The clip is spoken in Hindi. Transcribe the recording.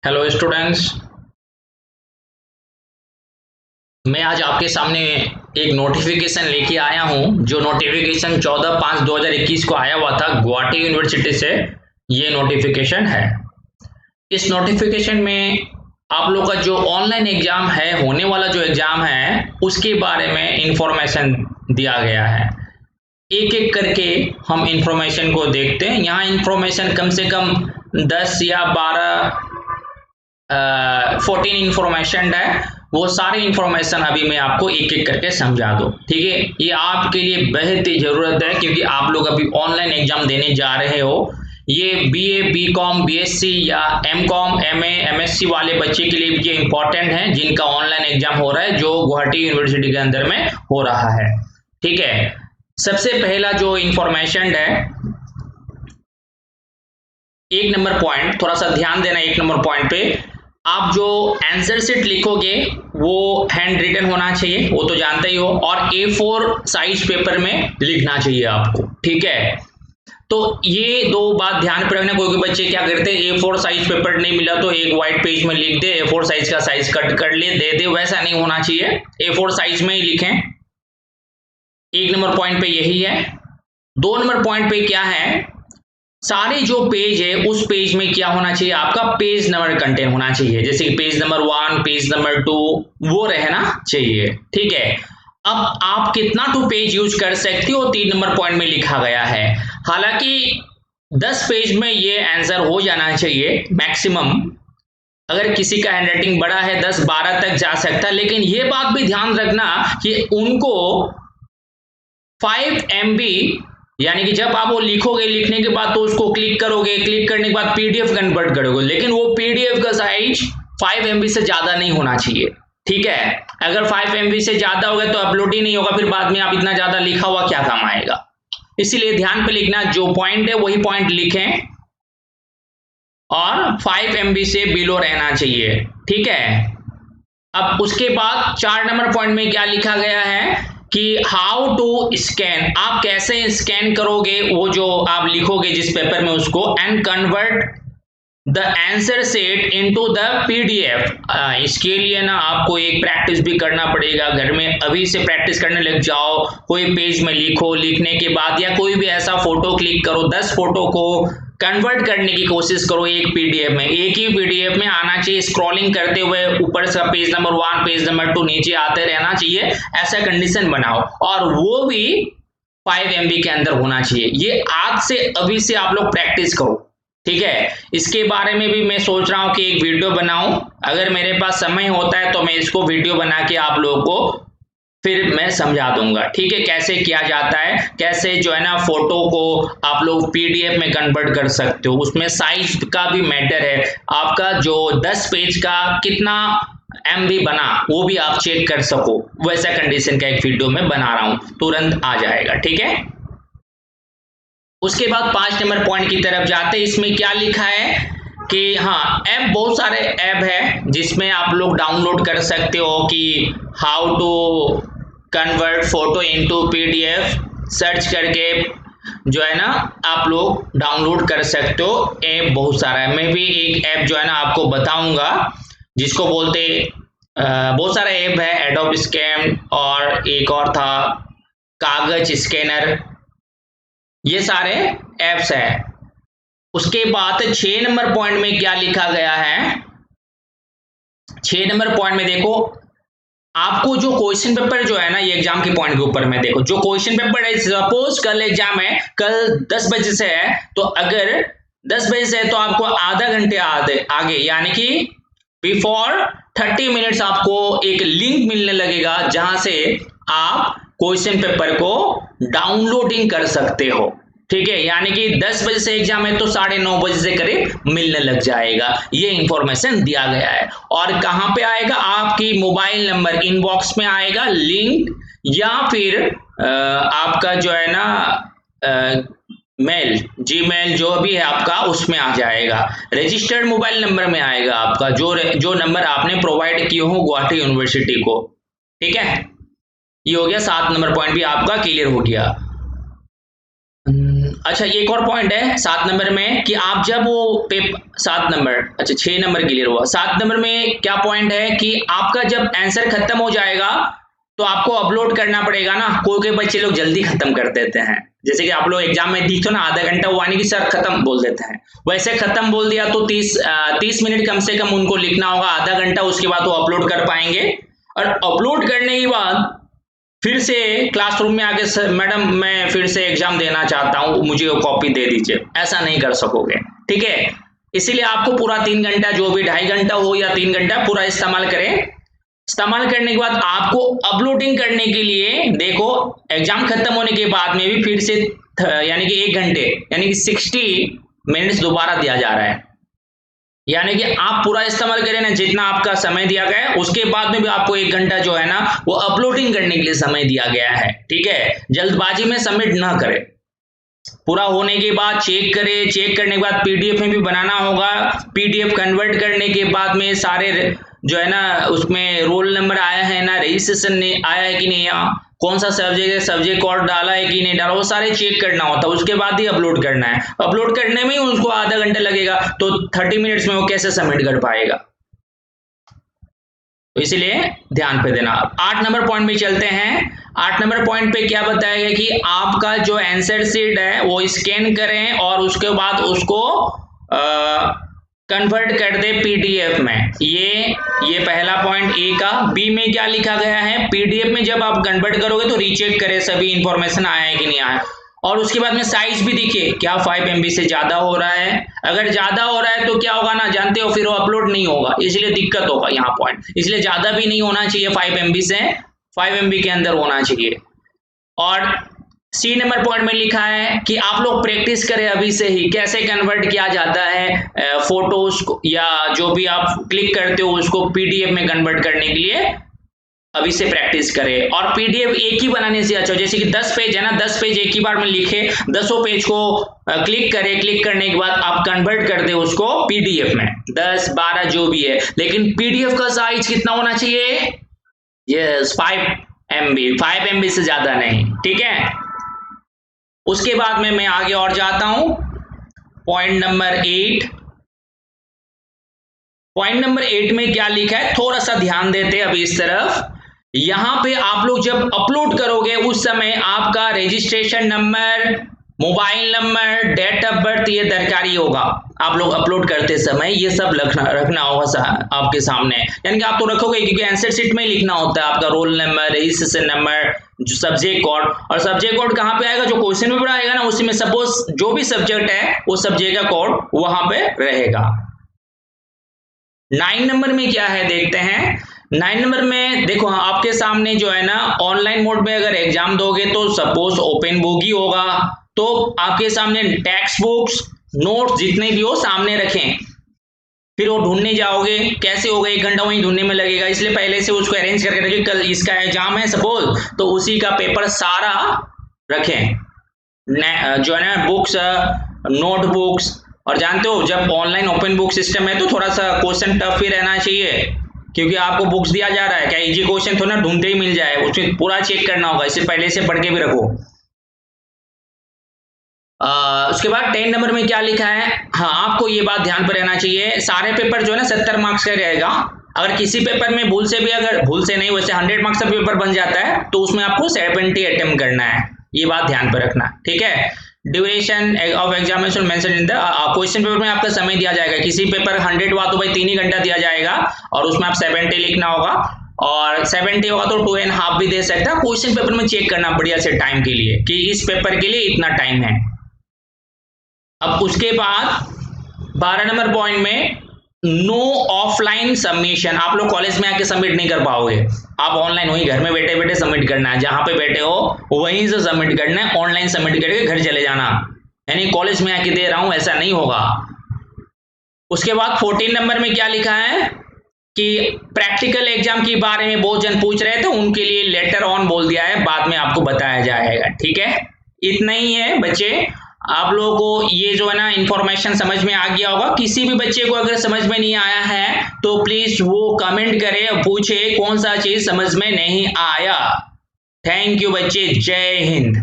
Hello students. मैं आज आपके सामने एक नोटिफिकेशन लेके आया हूं। जो नोटिफिकेशन 14/5/2021 को आया हुआ था गुवाहाटी यूनिवर्सिटी से, ये नोटिफिकेशन है। इस नोटिफिकेशन में आप लोग का जो ऑनलाइन एग्जाम है, होने वाला जो एग्जाम है, उसके बारे में इंफॉर्मेशन दिया गया है। एक एक करके हम इंफॉर्मेशन को देखते हैं। यहाँ इंफॉर्मेशन कम से कम 10 या 12 14 इंफॉर्मेशन है। वो सारी इंफॉर्मेशन अभी मैं आपको एक एक करके समझा दूं, ठीक है। ये आपके लिए बेहद ही जरूरत है क्योंकि आप लोग अभी ऑनलाइन एग्जाम देने जा रहे हो। ये बीए, बीकॉम, बीएससी या एमकॉम, एमए, एमएससी वाले बच्चे के लिए ये इंपॉर्टेंट है जिनका ऑनलाइन एग्जाम हो रहा है, जो गुवाहाटी यूनिवर्सिटी के अंदर में हो रहा है, ठीक है। सबसे पहला जो इंफॉर्मेशन है, एक नंबर पॉइंट, थोड़ा सा ध्यान देना। एक नंबर पॉइंट पे आप जो आंसर शीट लिखोगे वो हैंड रिटन होना चाहिए, वो तो जानते ही हो, और A4 साइज पेपर में लिखना चाहिए आपको, ठीक है। तो ये दो बात ध्यान पे रखना। कोई कोई बच्चे क्या करते हैं, A4 साइज पेपर नहीं मिला तो एक व्हाइट पेज में लिख दे, A4 साइज का साइज कट कर ले दे दे, वैसा नहीं होना चाहिए। A4 साइज में ही लिखें। एक नंबर पॉइंट पे यही है। 2 नंबर पॉइंट पे क्या है, सारे जो पेज है उस पेज में क्या होना चाहिए, आपका पेज नंबर कंटेन होना चाहिए। जैसे कि पेज नंबर 1, पेज नंबर 2, वो रहना चाहिए, ठीक है। अब आप कितना टू पेज यूज कर सकते हो, 3 नंबर पॉइंट में लिखा गया है। हालांकि 10 पेज में ये आंसर हो जाना चाहिए मैक्सिमम। अगर किसी का हैंडराइटिंग बड़ा है 10-12 तक जा सकता है, लेकिन ये बात भी ध्यान रखना कि उनको 5 MB, यानी कि जब आप वो लिखोगे, लिखने के बाद तो उसको क्लिक करोगे, क्लिक करने के बाद पीडीएफ कन्वर्ट करोगे, लेकिन वो पीडीएफ का साइज 5 MB से ज्यादा नहीं होना चाहिए, ठीक है। अगर 5 MB से ज्यादा हो गया तो अपलोड ही नहीं होगा, फिर बाद में आप इतना ज्यादा लिखा हुआ क्या काम आएगा। इसीलिए ध्यान पे लिखना, जो पॉइंट है वही पॉइंट लिखें और 5 MB से बिलो रहना चाहिए, ठीक है। अब उसके बाद 4 नंबर पॉइंट में क्या लिखा गया है कि हाउ टू स्कैन, आप कैसे स्कैन करोगे वो जो आप लिखोगे जिस पेपर में उसको, and convert the answer set into the PDF. इसके लिए ना आपको एक प्रैक्टिस भी करना पड़ेगा। घर में अभी से प्रैक्टिस करने लग जाओ। कोई पेज में लिखो, लिखने के बाद या कोई भी ऐसा फोटो क्लिक करो, 10 फोटो को कन्वर्ट करने की कोशिश करो एक पीडीएफ में। एक ही पीडीएफ में आना चाहिए, स्क्रॉलिंग करते हुए ऊपर से पेज नंबर 1, पेज नंबर 2 नीचे आते रहना चाहिए, ऐसा कंडीशन बनाओ, और वो भी 5 MB के अंदर होना चाहिए। ये आज से अभी से आप लोग प्रैक्टिस करो, ठीक है। इसके बारे में भी मैं सोच रहा हूं कि एक वीडियो बनाऊं। अगर मेरे पास समय होता है तो मैं इसको वीडियो बना के आप लोगों को फिर मैं समझा दूंगा, ठीक है, कैसे किया जाता है, कैसे जो है ना फोटो को आप लोग पीडीएफ में कन्वर्ट कर सकते हो। उसमें साइज का भी मैटर है, आपका जो 10 पेज का कितना MB बना वो भी आप चेक कर सको, वैसा कंडीशन का एक वीडियो में बना रहा हूं, तुरंत आ जाएगा, ठीक है। उसके बाद 5 नंबर पॉइंट की तरफ जाते हैं। इसमें क्या लिखा है कि हाँ, ऐप, बहुत सारे ऐप है जिसमें आप लोग डाउनलोड कर सकते हो कि how to convert photo into PDF, search करके जो है ना आप लोग डाउनलोड कर सकते हो। ऐप बहुत सारा है। मैं भी एक ऐप जो है ना आपको बताऊंगा जिसको बोलते, बहुत सारे ऐप है, एडोब स्कैन और एक और था कागज स्कैनर, ये सारे ऐप्स है। उसके बाद 6 नंबर पॉइंट में क्या लिखा गया है, 6 नंबर पॉइंट में देखो, आपको जो क्वेश्चन पेपर जो है ना, ये एग्जाम के पॉइंट के ऊपर में देखो, जो क्वेश्चन पेपर है, सपोज कल एग्जाम है, कल 10 बजे से है, तो अगर 10 बजे से है तो आपको आधा घंटे आगे यानी कि बिफोर 30 मिनट्स आपको एक लिंक मिलने लगेगा जहां से आप क्वेश्चन पेपर को डाउनलोडिंग कर सकते हो, ठीक है। यानी कि 10 बजे से एग्जाम है तो 9:30 बजे से करीब मिलने लग जाएगा। ये इंफॉर्मेशन दिया गया है। और कहां पे आएगा, आपकी मोबाइल नंबर इनबॉक्स में आएगा लिंक, या फिर आपका जो है ना मेल, जीमेल जो भी है आपका, उसमें आ जाएगा। रजिस्टर्ड मोबाइल नंबर में आएगा आपका, जो नंबर आपने प्रोवाइड किए हो गुवाहाटी यूनिवर्सिटी को, ठीक है। ये हो गया 7 नंबर पॉइंट भी आपका क्लियर हो गया। अच्छा एक और पॉइंट है 7 नंबर में कि आप जब वो पेपर 7 नंबर, अच्छा 6 नंबर क्लियर हुआ। 7 नंबर में क्या पॉइंट है कि आपका जब आंसर खत्म हो जाएगा तो आपको अपलोड करना पड़ेगा ना। कोई बच्चे लोग जल्दी खत्म कर देते हैं, जैसे कि आप लोग एग्जाम में देखते हो ना, आधा घंटा वो आने की सर खत्म बोल देते हैं, वैसे खत्म बोल दिया तो 30 मिनट कम से कम उनको लिखना होगा, आधा घंटा, उसके बाद वो अपलोड कर पाएंगे। और अपलोड करने के बाद फिर से क्लासरूम में आके मैडम मैं फिर से एग्जाम देना चाहता हूं, मुझे वो कॉपी दे दीजिए, ऐसा नहीं कर सकोगे, ठीक है। इसीलिए आपको पूरा 3 घंटा, जो भी 2.5 घंटा हो या 3 घंटा पूरा इस्तेमाल करें। इस्तेमाल करने के बाद आपको अपलोडिंग करने के लिए देखो एग्जाम खत्म होने के बाद में भी फिर से यानी कि 1 घंटे यानी कि 60 मिनट्स दोबारा दिया जा रहा है। यानी कि आप पूरा इस्तेमाल करें ना जितना आपका समय दिया गया है, उसके बाद में भी आपको 1 घंटा जो है ना वो अपलोडिंग करने के लिए समय दिया गया है, ठीक है। जल्दबाजी में सबमिट ना करें, पूरा होने के बाद चेक करें, चेक करने के बाद पीडीएफ में भी बनाना होगा। पीडीएफ कन्वर्ट करने के बाद में सारे जो है ना उसमें रोल नंबर आया है ना, रजिस्ट्रेशन आया है कि नहीं, यहाँ कौन सा सब्जेक्ट है, सब्जेक्ट कोड डाला है कि नहीं डाला, वो सारे चेक करना होता है, उसके बाद ही अपलोड करना है। अपलोड करने में ही उसको आधा घंटा लगेगा, तो 30 मिनट्स में वो कैसे सबमिट कर पाएगा, तो इसलिए ध्यान पे देना। 8 नंबर पॉइंट में चलते हैं। 8 नंबर पॉइंट पे क्या बताया गया कि आपका जो आंसर शीट है वो स्कैन करें और उसके बाद उसको कन्वर्ट कर दे पीडीएफ में। ये पहला पॉइंट ए का। बी में क्या लिखा गया है, पीडीएफ में जब आप कन्वर्ट करोगे तो रीचेक करें सभी इंफॉर्मेशन आया है कि नहीं आया, और उसके बाद में साइज भी दिखे क्या 5 MB से ज्यादा हो रहा है। अगर ज्यादा हो रहा है तो क्या होगा ना, जानते हो, फिर वो अपलोड नहीं होगा, इसलिए दिक्कत होगा यहाँ पॉइंट। इसलिए ज्यादा भी नहीं होना चाहिए, 5 MB से 5 MB के अंदर होना चाहिए। और सी नंबर पॉइंट में लिखा है कि आप लोग प्रैक्टिस करें अभी से ही कैसे कन्वर्ट किया जाता है फोटोज या जो भी आप क्लिक करते हो उसको पीडीएफ में कन्वर्ट करने के लिए अभी से प्रैक्टिस करें। और पीडीएफ एक ही बनाने से अच्छा, जैसे कि 10 पेज है ना, 10 पेज एक ही बार में लिखे, 10 पेज को क्लिक करें, क्लिक करने के बाद आप कन्वर्ट कर दे उसको पीडीएफ में, 10 12 जो भी है। लेकिन पीडीएफ का साइज कितना होना चाहिए, यस 5 MB से ज्यादा नहीं, ठीक है। उसके बाद में मैं आगे और जाता हूं, पॉइंट नंबर 8। पॉइंट नंबर 8 में क्या लिखा है, थोड़ा सा ध्यान देते हैं अभी इस तरफ। यहां पे आप लोग जब अपलोड करोगे उस समय आपका registration number, mobile number, date of birth ये दरकारी होगा। आप लोग अपलोड करते समय ये सब रखना होगा आपके सामने, यानी कि आप तो रखोगे क्योंकि आंसर शीट में ही लिखना होता है आपका रोल नंबर, रजिस्ट्रेशन नंबर, जो सब्जेक्ट कोड। और सब्जेक्ट कोड कहाँ पे आएगा, जो क्वेश्चन पेपर आएगा ना उसी में सपोज जो भी सब्जेक्ट है वो सब्जेक्ट का कोड वहां पे रहेगा। 9 नंबर में क्या है देखते हैं। 9 नंबर में देखो आपके सामने जो है ना ऑनलाइन मोड में अगर एग्जाम दोगे तो सपोज ओपन बुक ही होगा, तो आपके सामने टेक्स्ट बुक्स, नोट्स जितने भी हो सामने रखें, फिर वो ढूंढने जाओगे, कैसे होगा, 1 घंटा वहीं ढूंढने में लगेगा, इसलिए पहले से उसको अरेंज करके रखिए। कल इसका एग्जाम है सपोज, तो उसी का पेपर सारा रखें, जो है ना बुक्स, नोटबुक्स। और जानते हो जब ऑनलाइन ओपन बुक सिस्टम है तो थोड़ा सा क्वेश्चन टफ ही रहना चाहिए, क्योंकि आपको बुक्स दिया जा रहा है, क्या इजी क्वेश्चन थोड़ा ना ढूंढते ही मिल जाए, उसमें पूरा चेक करना होगा, इससे पहले से पढ़ के भी रखो। उसके बाद 10 नंबर में क्या लिखा है, हाँ आपको ये बात ध्यान पर रहना चाहिए, सारे पेपर जो है ना 70 मार्क्स का रहेगा। अगर किसी पेपर में भूल से भी, अगर भूल से नहीं वैसे 100 मार्क्स का पेपर बन जाता है तो उसमें आपको 70 अटेम्प्ट करना है, ये बात ध्यान पर रखना, ठीक है। Duration of examination mention in the question paper में आपका समय दिया जाएगा, किसी पेपर 100 हुआ तो भाई 3 ही घंटा दिया जाएगा और उसमें आप 70 लिखना होगा, और 70 होगा तो 2.5 भी दे सकता है। क्वेश्चन पेपर में चेक करना बढ़िया से टाइम के लिए कि इस पेपर के लिए इतना टाइम है। अब उसके बाद 12 नंबर पॉइंट में नो ऑफलाइन सबमिशन, आप लोग कॉलेज में आके सबमिट नहीं कर पाओगे, आप ऑनलाइन वहीं घर में बैठे बैठे सबमिट करना है, जहां पे बैठे हो वहीं से सबमिट करना है, ऑनलाइन सबमिट करके घर चले जाना, यानी कॉलेज में आके दे रहा हूं ऐसा नहीं होगा। उसके बाद 14 नंबर में क्या लिखा है कि प्रैक्टिकल एग्जाम के बारे में बहुत जन पूछ रहे थे, उनके लिए लेटर ऑन बोल दिया है, बाद में आपको बताया जाएगा, ठीक है। इतना ही है बच्चे, आप लोगों को ये जो है ना इंफॉर्मेशन समझ में आ गया होगा। किसी भी बच्चे को अगर समझ में नहीं आया है तो प्लीज वो कमेंट करे, पूछे कौन सा चीज समझ में नहीं आया। थैंक यू बच्चे, जय हिंद।